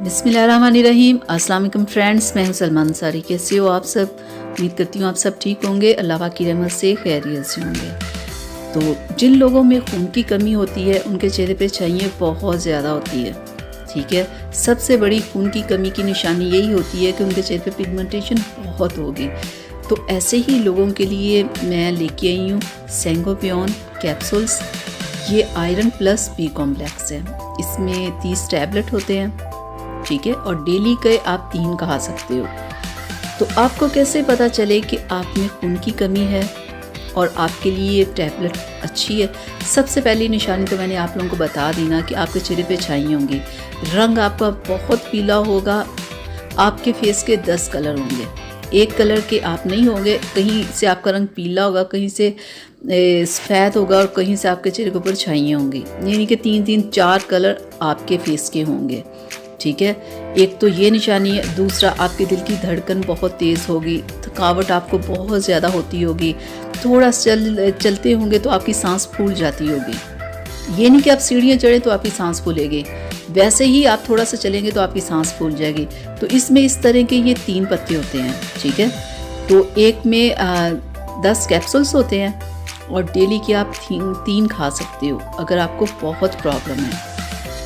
बिस्मिल्लाहिर्रहमानिर्रहीम। अस्सलाम वालेकुम फ्रेंड्स, मैं हूं सलमा अंसारी। कैसे हो आप सब? उम्मीद करती हूँ आप सब ठीक होंगे, अल्लाह पाक की रहमत से खैरियत से होंगे। तो जिन लोगों में खून की कमी होती है उनके चेहरे पे छाइयाँ बहुत ज़्यादा होती है, ठीक है। सबसे बड़ी खून की कमी की निशानी यही होती है कि उनके चेहरे पे पिगमेंटेशन बहुत होगी। तो ऐसे ही लोगों के लिए मैं लेके आई हूँ सेंगोपियोन कैप्सूल्स। ये आयरन प्लस बी कॉम्प्लेक्स है। इसमें 30 टैबलेट होते हैं, ठीक है, और डेली के आप 3 खा सकते हो। तो आपको कैसे पता चले कि आप में खून की कमी है और आपके लिए ये टैबलेट अच्छी है? सबसे पहली निशानी तो मैंने आप लोगों को बता दी ना कि आपके चेहरे पे छाई होंगी, रंग आपका बहुत पीला होगा, आपके फेस के 10 कलर होंगे, एक कलर के आप नहीं होंगे। कहीं से आपका रंग पीला होगा, कहीं से सफ़ेद होगा और कहीं से आपके चेहरे के ऊपर छाइयाँ होंगी, यानी कि 3-4 कलर आपके फेस के होंगे, ठीक है। एक तो ये निशानी है। दूसरा, आपके दिल की धड़कन बहुत तेज़ होगी, थकावट आपको बहुत ज़्यादा होती होगी, थोड़ा चलते होंगे तो आपकी सांस फूल जाती होगी। ये नहीं कि आप सीढ़ियाँ चढ़े तो आपकी सांस फूलेगी, वैसे ही आप थोड़ा सा चलेंगे तो आपकी सांस फूल जाएगी। तो इसमें इस तरह के ये 3 पत्ते होते हैं, ठीक है। तो एक में 10 कैप्सूल्स होते हैं और डेली की आप 3 खा सकते हो अगर आपको बहुत प्रॉब्लम है,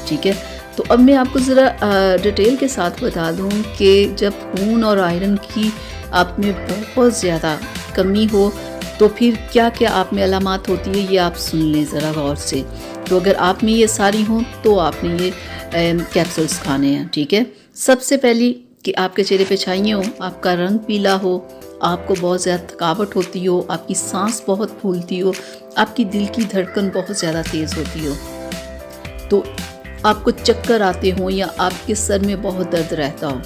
ठीक है। तो अब मैं आपको ज़रा डिटेल के साथ बता दूं कि जब खून और आयरन की आप में बहुत ज़्यादा कमी हो तो फिर क्या क्या आप में अलामात होती है, ये आप सुन लें ज़रा गौर से। तो अगर आप में ये सारी हों तो आपने ये कैप्सूल्स खाने हैं, ठीक है। सबसे पहली कि आपके चेहरे पे छाइयाँ हो, आपका रंग पीला हो, आपको बहुत ज़्यादा थकावट होती हो, आपकी सांस बहुत फूलती हो, आपकी दिल की धड़कन बहुत ज़्यादा तेज़ होती हो, तो आपको चक्कर आते हो या आपके सर में बहुत दर्द रहता हो,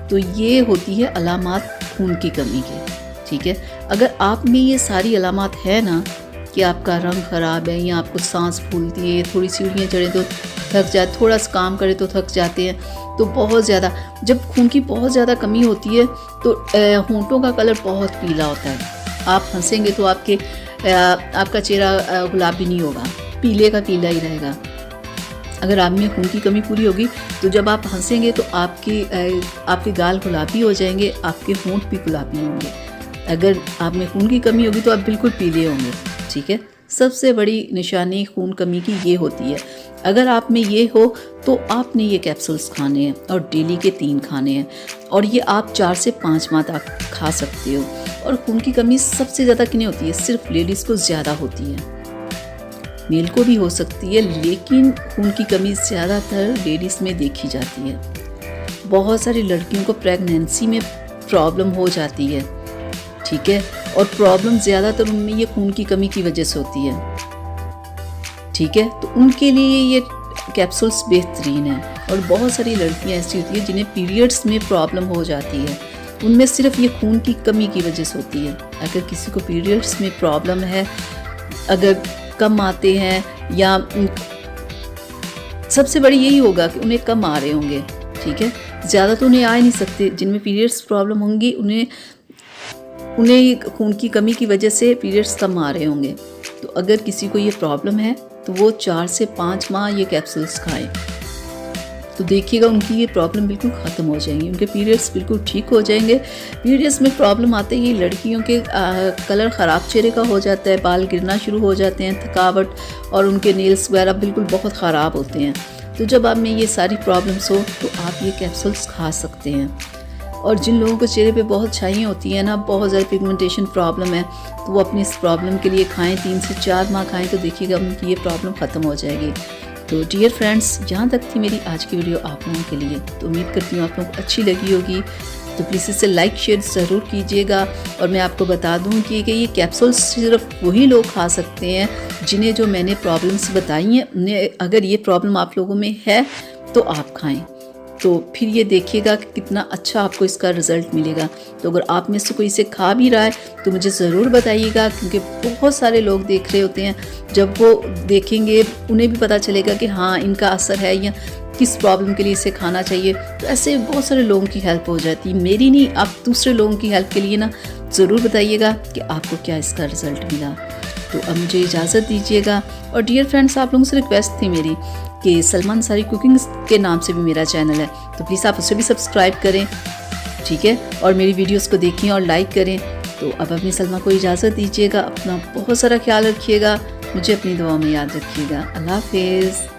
तो ये होती है अलामात खून की कमी के, ठीक है। अगर आप में ये सारी अलामात है ना कि आपका रंग ख़राब है या आपको सांस फूलती है, थोड़ी सीढ़ियाँ चढ़े तो थक जाए, थोड़ा सा काम करे तो थक जाते हैं, तो बहुत ज़्यादा जब खून की बहुत ज़्यादा कमी होती है तो होंठों का कलर बहुत पीला होता है। आप हंसेंगे तो आपका चेहरा गुलाबी नहीं होगा, पीले का पीला ही रहेगा। अगर आप में खून की कमी पूरी होगी तो जब आप हंसेंगे तो आपके गाल गुलाबी हो जाएंगे, आपके होंठ भी गुलाबी होंगे। अगर आप में खून की कमी होगी तो आप बिल्कुल पीले होंगे, ठीक है। सबसे बड़ी निशानी खून कमी की ये होती है। अगर आप में ये हो तो आपने ये कैप्सूल्स खाने हैं और डेली के 3 खाने हैं, और ये आप 4 से 5 माह तक खा सकते हो। और खून की कमी सबसे ज़्यादा किन्हें होती है? सिर्फ लेडीज़ को ज़्यादा होती है, मेल को भी हो सकती है, लेकिन खून की कमी ज़्यादातर लेडीज़ में देखी जाती है। बहुत सारी लड़कियों को प्रेगनेंसी में प्रॉब्लम हो जाती है, ठीक है, और प्रॉब्लम ज़्यादातर उनमें ये खून की कमी की वजह से होती है, ठीक है। तो उनके लिए ये कैप्सूल्स बेहतरीन है। और बहुत सारी लड़कियां ऐसी होती हैं जिन्हें पीरियड्स में प्रॉब्लम हो जाती है, उनमें सिर्फ ये खून की कमी की वजह से होती है। अगर किसी को पीरियड्स में प्रॉब्लम है, अगर कम आते हैं, या सबसे बड़ी यही होगा कि उन्हें कम आ रहे होंगे, ठीक है। ज़्यादा तो उन्हें आ ही नहीं सकते। जिनमें पीरियड्स प्रॉब्लम होंगी उन्हें खून की कमी की वजह से पीरियड्स कम आ रहे होंगे। तो अगर किसी को ये प्रॉब्लम है तो वो 4 से 5 माह ये कैप्सूल्स खाएं, तो देखिएगा उनकी ये प्रॉब्लम बिल्कुल ख़त्म हो जाएंगी, उनके पीरियड्स बिल्कुल ठीक हो जाएंगे। पीरियड्स में प्रॉब्लम आते ही लड़कियों के कलर ख़राब चेहरे का हो जाता है, बाल गिरना शुरू हो जाते हैं, थकावट, और उनके नेल्स वगैरह बिल्कुल बहुत ख़राब होते हैं। तो जब आप में ये सारी प्रॉब्लम्स हो तो आप ये कैप्सूल्स खा सकते हैं। और जिन लोगों को चेहरे पे बहुत छाइयाँ होती हैं ना, बहुत ज़्यादा पिगमेंटेशन प्रॉब्लम है, तो वो अपनी इस प्रॉब्लम के लिए खाएं, 3 से 4 माह खाएं, तो देखिएगा उनकी ये प्रॉब्लम ख़त्म हो जाएगी। तो डियर फ्रेंड्स, यहाँ तक थी मेरी आज की वीडियो आप लोगों के लिए। तो उम्मीद करती हूँ आप लोगों को अच्छी लगी होगी, तो प्लीज़ इसे लाइक शेयर ज़रूर कीजिएगा। और मैं आपको बता दूँ कि ये कैप्सूल्स सिर्फ वही लोग खा सकते हैं जिन्हें जो मैंने प्रॉब्लम्स बताई हैं, उन्हें अगर ये प्रॉब्लम आप लोगों में है तो आप खाएँ, तो फिर ये देखिएगा कि कितना अच्छा आपको इसका रिज़ल्ट मिलेगा। तो अगर आप में से कोई इसे खा भी रहा है तो मुझे ज़रूर बताइएगा, क्योंकि बहुत सारे लोग देख रहे होते हैं, जब वो देखेंगे उन्हें भी पता चलेगा कि हाँ इनका असर है या किस प्रॉब्लम के लिए इसे खाना चाहिए। तो ऐसे बहुत सारे लोगों की हेल्प हो जाती है, मेरी नहीं, आप दूसरे लोगों की हेल्प के लिए ना ज़रूर बताइएगा कि आपको क्या इसका रिज़ल्ट मिला। तो अब मुझे इजाज़त दीजिएगा। और डियर फ्रेंड्स, आप लोगों से रिक्वेस्ट थी मेरी कि सलमा अंसारी कुकिंग के नाम से भी मेरा चैनल है, तो प्लीज़ आप उसे भी सब्सक्राइब करें, ठीक है, और मेरी वीडियोस को देखें और लाइक करें। तो अब अपनी सलमा को इजाज़त दीजिएगा। अपना बहुत सारा ख्याल रखिएगा, मुझे अपनी दुआ में याद रखिएगा। अल्लाह हाफिज़।